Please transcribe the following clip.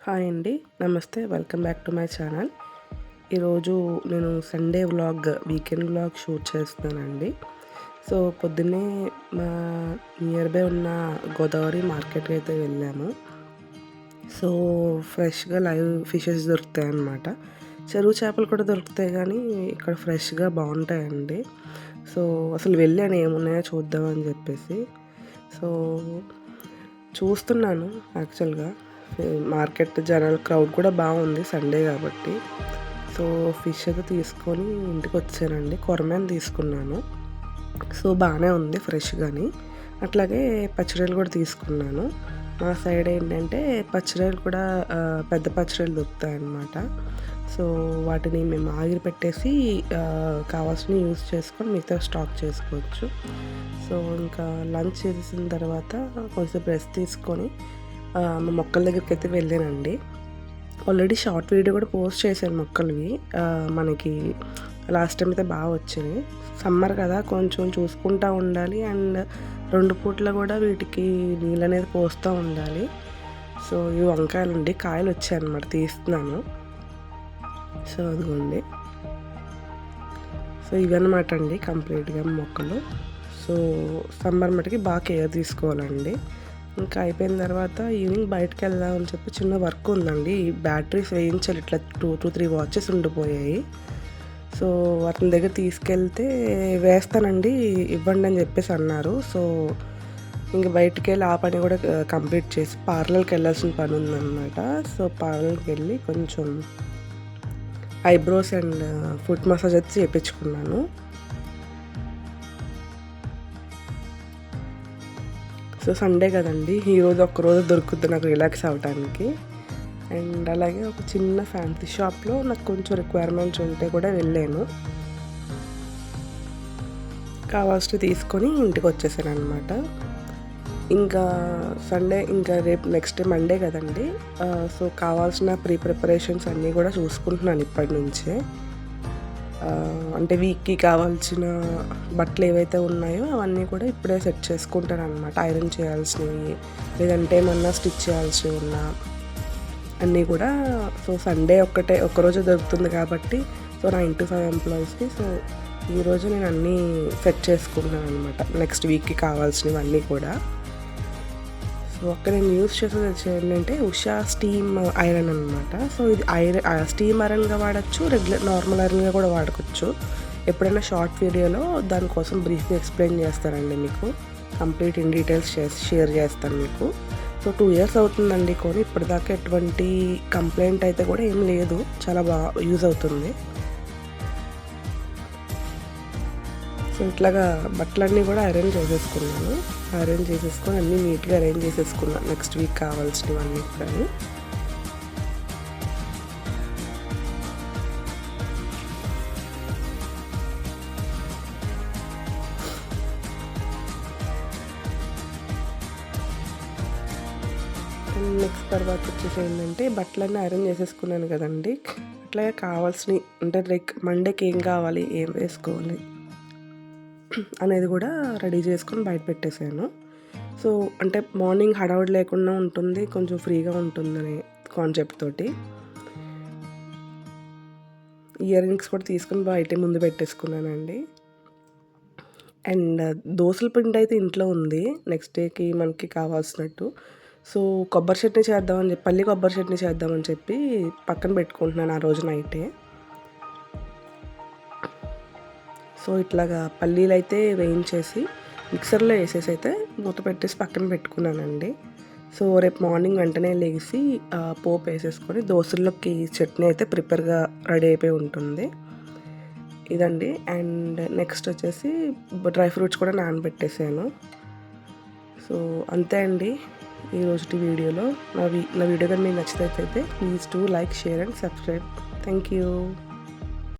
Hi అండి, నమస్తే. Welcome back to my channel. ఈరోజు నేను సండే వీకెండ్ వ్లాగ్ షూట్ చేస్తున్నానండి. సో పొద్దున్నే మా నియర్ బై ఉన్న గోదావరి మార్కెట్కి అయితే వెళ్ళాము. సో ఫ్రెష్గా లైవ్ ఫిషెస్ దొరుకుతాయి అన్నమాట. చెరువు చేపలు కూడా దొరుకుతాయి, కానీ ఇక్కడ ఫ్రెష్గా బాగుంటాయండి. సో అసలు వెళ్ళాను ఏమున్నాయో చూద్దామని చెప్పేసి. సో చూస్తున్నాను యాక్చువల్గా మార్కెట్ జనాల క్రౌడ్ కూడా బాగుంది సండే కాబట్టి. సో ఫిష్ అయితే తీసుకొని ఇంటికి వచ్చానండి. కొరమేను తీసుకున్నాను. సో బాగానే ఉంది ఫ్రెష్గాని. అట్లాగే పచ్చిరొయ్యలు కూడా తీసుకున్నాను. మా సైడ్ ఏంటంటే పచ్చిరొయ్యలు కూడా పెద్ద పచ్చిరొయ్యలు దొరుకుతాయి అన్నమాట. సో వాటిని మేము ఆవిరి పెట్టేసి కావాల్సినవి యూజ్ చేసుకొని మిగతా స్టాక్ చేసుకోవచ్చు. సో ఇంకా లంచ్ చేసిన తర్వాత కొంచెం రెస్ట్ తీసుకొని మా మొక్కల దగ్గరికి అయితే వెళ్ళానండి. ఆల్రెడీ షార్ట్ వీడియో కూడా పోస్ట్ చేశాను మొక్కలవి. మనకి లాస్ట్ టైం అయితే బాగా వచ్చినాయి. సమ్మర్ కదా, కొంచెం చూసుకుంటూ ఉండాలి. అండ్ 2 పూట్ల కూడా వీటికి నీళ్ళు అనేది పోస్తూ ఉండాలి. సో ఇవి వంకాయలండి, కాయలు వచ్చాయన్నమాట, తీస్తున్నాను. సో అదిగోండి. సో ఇవన్నమాట అండి కంప్లీట్గా మొక్కలు. సో సమ్మర్ మటుకి బాగా కేర్ తీసుకోవాలండి. ఇంకా అయిపోయిన తర్వాత ఈవినింగ్ బయటకు వెళ్దామని చెప్పి చిన్న వర్క్ ఉందండి. బ్యాటరీస్ వేయించాలి, ఇట్లా 2-3 వాచెస్ ఉండిపోయాయి. సో అతని దగ్గర తీసుకెళ్తే వేస్తానండి, ఇవ్వండి అని చెప్పేసి అన్నారు. సో ఇంక బయటికి వెళ్ళి ఆ పని కూడా కంప్లీట్ చేసి పార్లర్కి వెళ్ళాల్సిన పని ఉందన్నమాట. సో పార్లర్కి వెళ్ళి కొంచెం ఐబ్రోస్ అండ్ ఫుట్ మసాజ్ అయితే చేయించుకున్నాను. సో సండే కదండి, ఈరోజు ఒక్కరోజు దొరుకుతుంది నాకు రిలాక్స్ అవ్వడానికి. అండ్ అలాగే ఒక చిన్న ఫ్యాన్సీ షాప్లో నాకు కొంచెం రిక్వైర్మెంట్స్ ఉంటే కూడా వెళ్ళాను. కావాల్సినవి తీసుకొని ఇంటికి వచ్చేసాను అనమాట. ఇంకా సండే, ఇంకా రేపు నెక్స్ట్ డే మండే కదండి. సో కావాల్సిన ప్రిపరేషన్స్ అన్నీ కూడా చూసుకుంటున్నాను ఇప్పటి నుంచే. అంటే వీక్కి కావాల్సిన బట్టలు ఏవైతే ఉన్నాయో అవన్నీ కూడా ఇప్పుడే సెట్ చేసుకుంటాను అనమాట. ఐరన్ చేయాల్సినవి, లేదంటే ఏమన్నా స్టిచ్ చేయాల్సినవి ఉన్నా అన్నీ కూడా. సో సండే ఒక్కరోజు దొరుకుతుంది కాబట్టి, సో నా 9-5 ఎంప్లాయీస్కి సో ఈరోజు నేను అన్నీ సెట్ చేసుకుంటున్నాను అనమాట, నెక్స్ట్ వీక్కి కావాల్సినవి అన్నీ కూడా. సో అక్కడ నేను యూజ్ చేసేది ఏంటంటే ఉషా స్టీమ్ ఐరన్ అనమాట. సో ఇది స్టీమ్ ఐరన్గా వాడచ్చు, నార్మల్ ఐరన్గా కూడా వాడుకోవచ్చు. ఎప్పుడైనా షార్ట్ వీడియోలో దానికోసం బ్రీఫ్గా ఎక్స్ప్లెయిన్ చేస్తానండి, మీకు కంప్లీట్ ఇన్ డీటెయిల్స్ షేర్ చేస్తాను మీకు. సో 2 years అవుతుందండి కొని, ఇప్పటిదాకా ఎటువంటి కంప్లైంట్ అయితే కూడా ఏం లేదు, చాలా బాగా యూజ్ అవుతుంది. సో ఇట్లాగా బట్టలన్నీ కూడా అరేంజ్ చేసేసుకొని అన్నీ నీట్గా అరేంజ్ చేసేసుకున్నాను నెక్స్ట్ వీక్ కావాల్సినవన్నీ కానీ. నెక్స్ట్ తర్వాత వచ్చేసి ఏంటంటే బట్టలన్నీ అరేంజ్ చేసేసుకున్నాను కదండి. అట్లాగే కావాల్సినవి అంటే లైక్ మండేకి ఏం కావాలి, ఏం వేసుకోవాలి అనేది కూడా రెడీ చేసుకొని బయట పెట్టేశాను. సో అంటే మార్నింగ్ హడావుడి లేకుండా ఉంటుంది, కొంచెం ఫ్రీగా ఉంటుందనే కాన్సెప్ట్ తోటి ఇయర్ రింగ్స్ కూడా తీసుకొని బయట ముందు పెట్టేసుకున్నానండి. అండ్ దోసల పిండి అయితే ఇంట్లో ఉంది నెక్స్ట్ డేకి మనకి కావాల్సినట్టు. సో పల్లి కొబ్బరి చట్నీ చేద్దామని చెప్పి పక్కన పెట్టుకుంటున్నాను ఆ రోజు నైటే. సో ఇట్లాగా పల్లీలు అయితే వేయించేసి మిక్సర్లో వేసేసి అయితే మూత పెట్టేసి పక్కన పెట్టుకున్నానండి. సో రేపు మార్నింగ్ వెంటనే లేచి పోపు వేసేసుకొని దోశల్లోకి చట్నీ అయితే ప్రిపేర్గా రెడీ అయిపోయి ఉంటుంది ఇదండి. అండ్ నెక్స్ట్ వచ్చేసి డ్రై ఫ్రూట్స్ కూడా నానబెట్టేసాను. సో అంతే అండి ఈరోజు వీడియోలో. నా వీడియో కానీ మీకు నచ్చినట్లయితే please do like, share and subscribe. Thank you.